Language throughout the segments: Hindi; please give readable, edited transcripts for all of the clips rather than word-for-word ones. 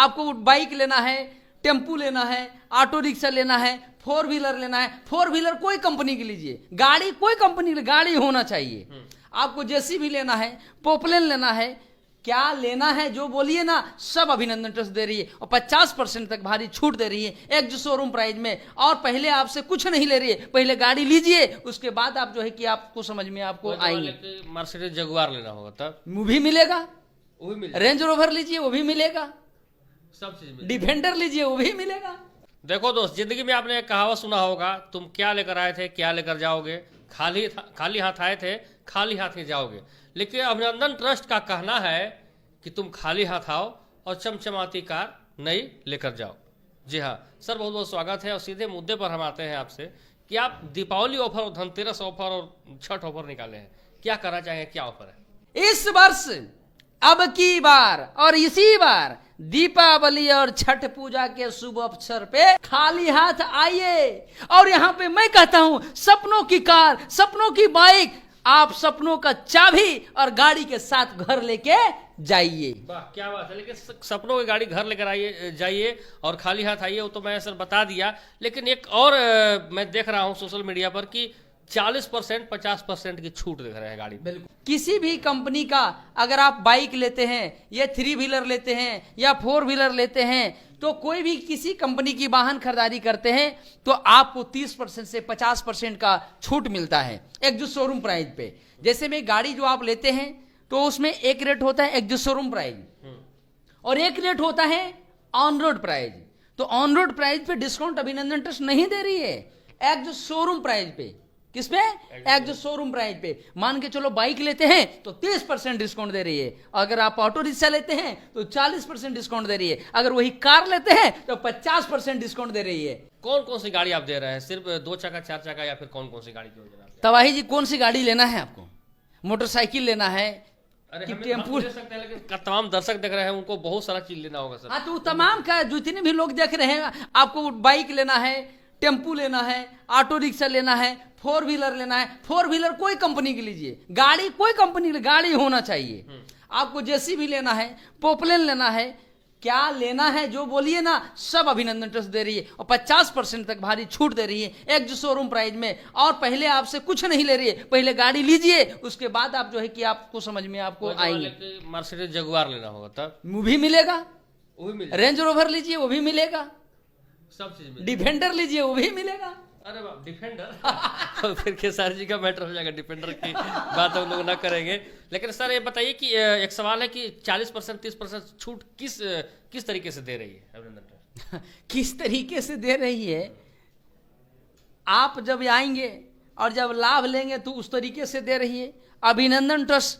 आपको बाइक लेना है, टेम्पू लेना है, ऑटो रिक्शा लेना है, 4 व्हीलर लेना है, 4 व्हीलर कोई कंपनी की लीजिए, गाड़ी कोई कंपनी की गाड़ी होना चाहिए। आपको जेसीबी लेना है, पोपलेन लेना है, क्या लेना है जो बोलिए ना, सब अभिनंदन ट्रस्ट दे रही है और 50% तक भारी छूट दे रही है एक जो शोरूम प्राइस में। और पहले आपसे कुछ नहीं ले रही है, पहले गाड़ी लीजिए, उसके बाद आप जो है कि आपको समझ में आपको आएंगे। मर्सिडीज जगुआर लेना होगा तब वो भी मिलेगा, वो भी मिलेगा, रेंज रोवर लीजिए वो भी मिलेगा, सब चीज मिलेगा, डिफेंडर लीजिए वो भी मिलेगा। देखो दोस्त, जिंदगी में आपने एक कहावत सुना होगा, तुम क्या लेकर आए थे क्या लेकर जाओगे, खाली हाथ आए थे खाली हाथ ही जाओगे। लेकिन अभिनंदन ट्रस्ट का कहना है कि तुम खाली हाथ आओ और चमचमाती कार नई लेकर जाओ। जी हाँ सर, बहुत बहुत स्वागत है और सीधे मुद्दे पर हम आते हैं आपसे कि आप दीपावली ऑफर और धनतेरस ऑफर और छठ ऑफर निकाले हैं, क्या करना चाहेंगे, क्या ऑफर है इस वर्ष, अब की बार और इसी बार दीपावली और छठ पूजा के शुभ अवसर पे खाली हाथ आइए। और यहाँ पे मैं कहता हूं, सपनों की कार, सपनों की बाइक, आप सपनों का चाबी और गाड़ी के साथ घर लेके जाइए। वाह क्या बात है। लेकिन सपनों की गाड़ी घर लेकर आइए, जाइए और खाली हाथ आइए, वो तो मैं सर बता दिया। लेकिन एक और मैं देख रहा हूँ सोशल मीडिया पर कि 40% 50% की छूट दिख रहे हैं गाड़ी पे। बिल्कुल, किसी भी कंपनी का अगर आप बाइक लेते हैं या 3 व्हीलर लेते हैं या 4 व्हीलर लेते हैं, तो कोई भी किसी कंपनी की वाहन खरीदारी करते हैं तो आपको 30% से 50% का छूट मिलता है एक जो शोरूम प्राइस पे। जैसे में गाड़ी जो आप लेते हैं तो उसमें एक रेट होता है एक जो शोरूम प्राइस और एक रेट होता है ऑन रोड प्राइस। तो ऑन रोड प्राइस पे डिस्काउंट अभिनंदन ट्रस्ट नहीं दे रही है, एक जो शोरूम प्राइस पे। किस पे? एक जो शोरूम प्राइस पे। मान के चलो बाइक लेते हैं तो 30% डिस्काउंट दे रही है, अगर आप ऑटो रिक्शा लेते हैं तो 40% डिस्काउंट दे रही है, अगर वही कार लेते हैं तो 50% डिस्काउंट दे रही है। कौन कौन सी गाड़ी आप दे रहे हैं, सिर्फ 2 चक्का 4 चक्का या फिर कौन कौन सी गाड़ी की योजना? तबाही जी, कौन सी गाड़ी लेना है आपको? मोटरसाइकिल लेना है कि टेम्पू? लेकिन तमाम दर्शक देख रहे हैं, उनको बहुत सारा चीज लेना होगा सर। हाँ, तो तमाम का जितने भी लोग देख रहे हैं, आपको बाइक लेना है, टेम्पू लेना है, ऑटो रिक्शा लेना है, 4 व्हीलर लेना है, 4 व्हीलर कोई कंपनी की लीजिए, गाड़ी कोई कंपनी की गाड़ी होना चाहिए। आपको जेसीबी लेना है, पोपलेन लेना है, क्या लेना है जो बोलिए ना, सब अभिनंदन ट्रस्ट दे रही है और 50% तक भारी छूट दे रही है एक जो शोरूम प्राइस में। और पहले आपसे कुछ नहीं ले रही है, पहले गाड़ी लीजिए, उसके बाद आप जो है कि आपको समझ में आपको आएंगे। मर्सिडीज जगुआर लेना होगा तब वो भी मिलेगा, वो भी मिलेगा, रेंज रोवर लीजिए वो भी मिलेगा, सब चीज मिलेगा, डिफेंडर लीजिए वो भी मिलेगा। अरे बाप, डिफेंडर तो फिर खेसारी जी का मैटर हो जाएगा, डिफेंडर की बात हम लोग ना करेंगे। लेकिन सर ये बताइए कि एक सवाल है कि 40% 30% छूट किस तरीके से दे रही है अभिनंदन ट्रस्ट? किस तरीके से दे रही है, आप जब आएंगे और जब लाभ लेंगे तो उस तरीके से दे रही है। अभिनंदन ट्रस्ट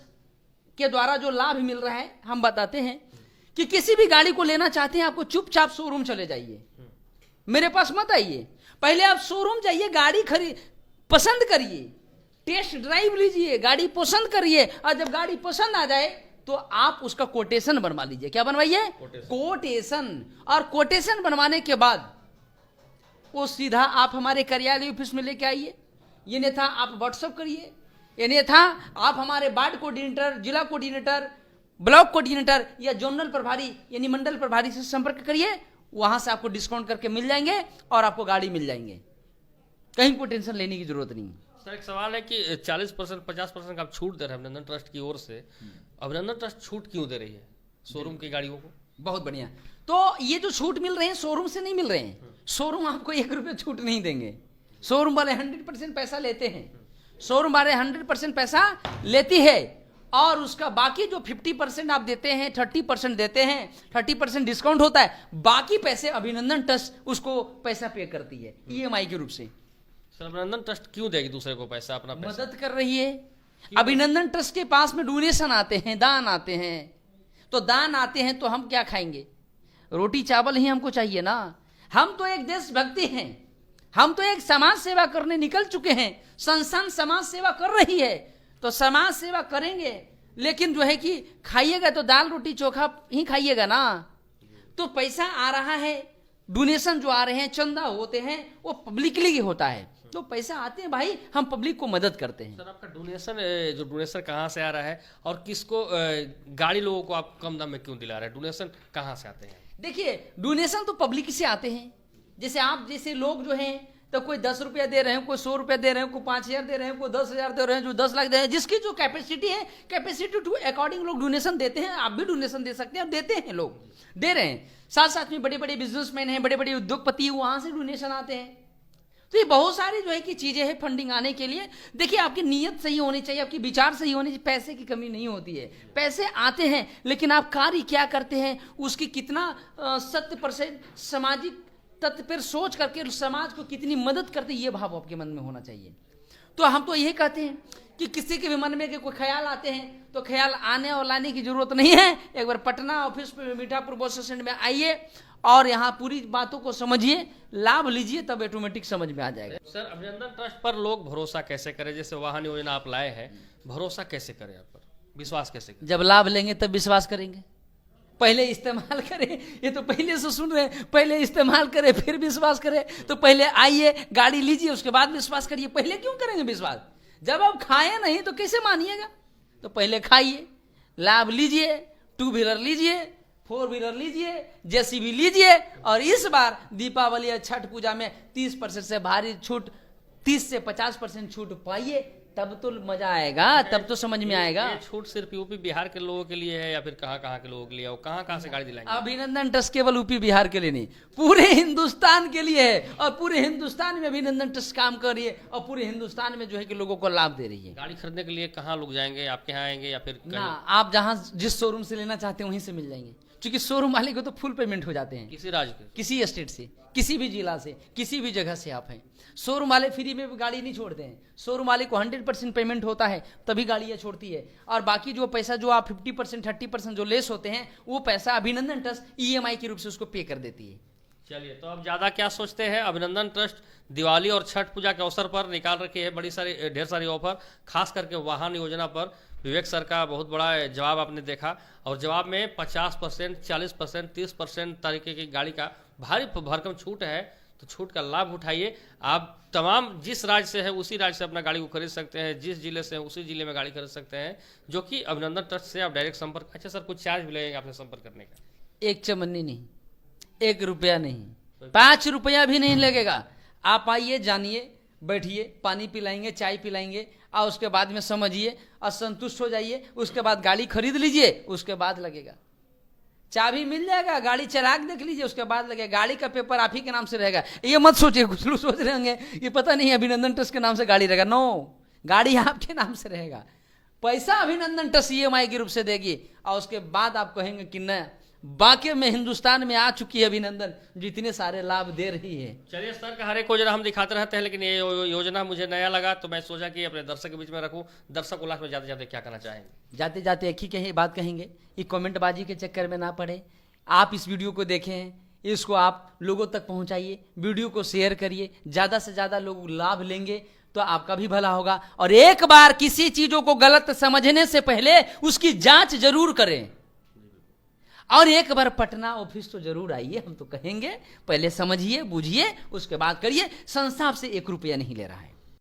के द्वारा जो लाभ मिल रहा है हम बताते हैं कि किसी भी गाड़ी को लेना चाहते हैं, आपको चुपचाप शोरूम चले जाइए, मेरे पास मत आइए, पहले आप शोरूम जाइए, गाड़ी पसंद करिए, टेस्ट ड्राइव लीजिए, गाड़ी पसंद करिए, और जब गाड़ी पसंद आ जाए तो आप उसका कोटेशन बनवा लीजिए। क्या बनवाइए? कोटेशन। और कोटेशन बनवाने के बाद वो सीधा आप हमारे कार्यालय ऑफिस में लेके आइए, ये नहीं था आप व्हाट्सअप करिए, ये नहीं था आप हमारे वार्ड कोऑर्डिनेटर, जिला कोऑर्डिनेटर, ब्लॉक कोऑर्डिनेटर या जोनल प्रभारी यानी मंडल प्रभारी से संपर्क करिए, वहां से आपको डिस्काउंट करके मिल जाएंगे और आपको गाड़ी मिल जाएंगे, कहीं कोई टेंशन लेने की जरूरत नहीं। सर एक सवाल है कि 40% 50% का आप छूट दे रहे हैं अभिनंदन ट्रस्ट की ओर से, अभिनंदन ट्रस्ट छूट क्यों दे रही है शोरूम की गाड़ियों को? बहुत बढ़िया। तो ये जो छूट मिल रहे हैं शोरूम से नहीं मिल रहे हैं, शोरूम आपको 1 रुपये छूट नहीं देंगे, शोरूम वाले 100% पैसा लेते हैं, शोरूम वाले 100% पैसा लेती है और उसका बाकी जो 50% आप देते हैं, 30% देते हैं, 30% डिस्काउंट होता है, बाकी पैसे अभिनंदन ट्रस्ट उसको पैसा पे करती है EMI के रूप से। सर अभिनंदन ट्रस्ट क्यों देगी दूसरे को पैसा, अपना पैसा? मदद कर रही है। अभिनंदन ट्रस्ट के पास में डोनेशन आते हैं, दान आते हैं, तो दान आते हैं तो हम क्या खाएंगे? रोटी चावल ही हमको चाहिए ना। हम तो एक देशभक्ति हैं, हम तो एक समाज सेवा करने निकल चुके हैं, संस्थान समाज सेवा कर रही है तो समाज सेवा करेंगे, लेकिन जो है कि खाइएगा तो दाल रोटी चोखा ही खाइएगा ना। तो पैसा आ रहा है, डोनेशन जो आ रहे हैं, चंदा होते हैं, वो पब्लिकली होता है, तो पैसा आते हैं भाई, हम पब्लिक को मदद करते हैं। सर आपका डोनेशन कहाँ से आ रहा है और किसको, गाड़ी लोगों को आप कम दाम में क्यों दिला रहे हैं, डोनेशन कहाँ से आते हैं? देखिए डोनेशन तो पब्लिक से आते हैं, जैसे आप जैसे लोग जो हैं तो कोई 10 रुपया दे रहे हैं, कोई 100 रुपया दे रहे हैं, कोई 5,000 दे रहे हैं, कोई 10,000 दे रहे हैं, जो 10 लाख दे रहे हैं, जिसकी जो कैपेसिटी है, कैपेसिटी टू अकॉर्डिंग लोग डोनेशन देते हैं। आप भी डोनेशन दे सकते हैं, और देते हैं, लोग दे रहे हैं। साथ साथ में बड़े बड़े बिजनेसमैन हैं, बड़े बड़े उद्योगपति, वहां से डोनेशन आते हैं। तो ये बहुत सारी जो है कि चीजें हैं फंडिंग आने के लिए। देखिए आपकी नीयत सही होनी चाहिए, आपकी विचार सही होनी चाहिए। पैसे की कमी नहीं होती है, पैसे आते हैं, लेकिन आप कार्य क्या करते हैं, उसकी कितना 70% सामाजिक तत्व पर सोच करके समाज को कितनी मदद करते, ये भाव आपके मन में होना चाहिए। तो हम तो यही कहते हैं कि किसी के भी मन में कोई ख्याल आते हैं तो ख्याल आने और लाने की जरूरत नहीं है। एक बार पटना ऑफिस पे मीठापुर बस स्टैंड में आइए और यहाँ पूरी बातों को समझिए, लाभ लीजिए, तब ऑटोमेटिक समझ में आ जाएगा। सर, अभिनंदन ट्रस्ट पर लोग भरोसा कैसे करें? जैसे वाहन योजना आप लाए हैं, भरोसा कैसे करें आप पर, विश्वास कैसे करें? जब लाभ लेंगे तब विश्वास करेंगे। पहले इस्तेमाल करें, ये तो पहले से सुन रहे हैं, पहले इस्तेमाल करें फिर विश्वास करें। तो पहले आइए, गाड़ी लीजिए, उसके बाद विश्वास करिए। पहले क्यों करेंगे विश्वास? जब आप खाए नहीं तो कैसे मानिएगा? तो पहले खाइए, लाभ लीजिए, 2 व्हीलर लीजिए, 4 व्हीलर लीजिए, जेसीबी लीजिए, और इस बार दीपावली या छठ पूजा में 30% से भारी छूट, 30 से 50% छूट पाइए, तब तो मजा आएगा, तब तो समझ में आएगा। ये छूट सिर्फ यूपी बिहार के लोगों के लिए है या फिर कहाँ के लोगों के लिए? और कहाँ से गाड़ी दिलाएंगे? अभिनंदन ट्रस्ट केवल यूपी बिहार के लिए नहीं, पूरे हिंदुस्तान के लिए है। और पूरे हिंदुस्तान में अभिनंदन ट्रस्ट काम कर रही है, और पूरे हिंदुस्तान में जो है कि लोगों को लाभ दे रही है। गाड़ी खरीदने के लिए कहाँ लोग जाएंगे? आपके यहाँ आएंगे या फिर ना, आप जहाँ जिस शोरूम से लेना चाहते हैं वहीं से मिल जाएंगे, क्योंकि शोरूम वाले को तो फुल पेमेंट हो जाते हैं। किसी राज्य के, किसी स्टेट से, किसी भी जिला से, किसी भी जगह से आप हैं, शोरूम वाले फ्री में गाड़ी नहीं छोड़ते हैं। शोरूम वाले को 100% पेमेंट होता है, तभी गाड़ियाँ छोड़ती है। और बाकी जो पैसा जो आप 50% 30% जो लेस होते हैं, वो पैसा अभिनंदन ट्रस्ट EMI के रूप से उसको पे कर देती है। चलिए, तो अब ज़्यादा क्या सोचते हैं? अभिनंदन ट्रस्ट दिवाली और छठ पूजा के अवसर पर निकाल रखी है ढेर सारी ऑफर, खास करके वाहन योजना पर। विवेक सर का बहुत बड़ा जवाब आपने देखा, और जवाब में 50%, 40%, 30% तरीके की गाड़ी का भारी भरकम छूट है। तो छूट का लाभ उठाइए। आप तमाम जिस राज्य से है उसी राज्य से अपना गाड़ी को खरीद सकते हैं, जिस जिले से है उसी जिले में गाड़ी खरीद सकते हैं, जो कि अभिनंदन ट्रस्ट से आप डायरेक्ट संपर्क। अच्छा सर, कुछ चार्ज भी लगेगा आपसे संपर्क करने का? एक चमन्नी नहीं, 1 रुपया नहीं, 5 रुपया भी नहीं लगेगा। आप आइए, जानिए, बैठिए, पानी पिलाएंगे, चाय पिलाएंगे, और उसके बाद में समझिए और संतुष्ट हो जाइए। उसके बाद गाड़ी खरीद लीजिए, उसके बाद लगेगा। चाबी मिल जाएगा, गाड़ी चला के देख लीजिए, उसके बाद लगेगा। गाड़ी का पेपर आप ही के नाम से रहेगा। ये मत सोचिए, कुछ लोग सोच रहे होंगे ये पता नहीं अभिनंदन ट्रस्ट के नाम से गाड़ी रहेगा। नो, गाड़ी आपके नाम से रहेगा। पैसा अभिनंदन ट्रस्ट EMI के रूप से देगी, और उसके बाद आप कहेंगे कि न वाकई में हिंदुस्तान में आ चुकी है अभिनंदन, जो इतने सारे लाभ दे रही है। चलिए सर का हर एक योजना हम दिखाते रहते हैं, लेकिन ये योजना मुझे नया लगा, तो मैं सोचा कि अपने दर्शक के बीच में रखूं। दर्शक को लास्ट में जाते जाते क्या कहना चाहेंगे? जाते जाते एक ही बात कहेंगे, ये कमेंटबाजी के चक्कर में ना पड़े। आप इस वीडियो को देखें, इसको आप लोगों तक पहुंचाइए, वीडियो को शेयर करिए, ज़्यादा से ज़्यादा लोग लाभ लेंगे तो आपका भी भला होगा। और एक बार किसी चीज़ों को गलत समझने से पहले उसकी जांच जरूर करें, और एक बार पटना ऑफिस तो जरूर आइए। हम तो कहेंगे पहले समझिए, बूझिए, उसके बाद करिए। संस्था आपसे 1 रुपया नहीं ले रहा है।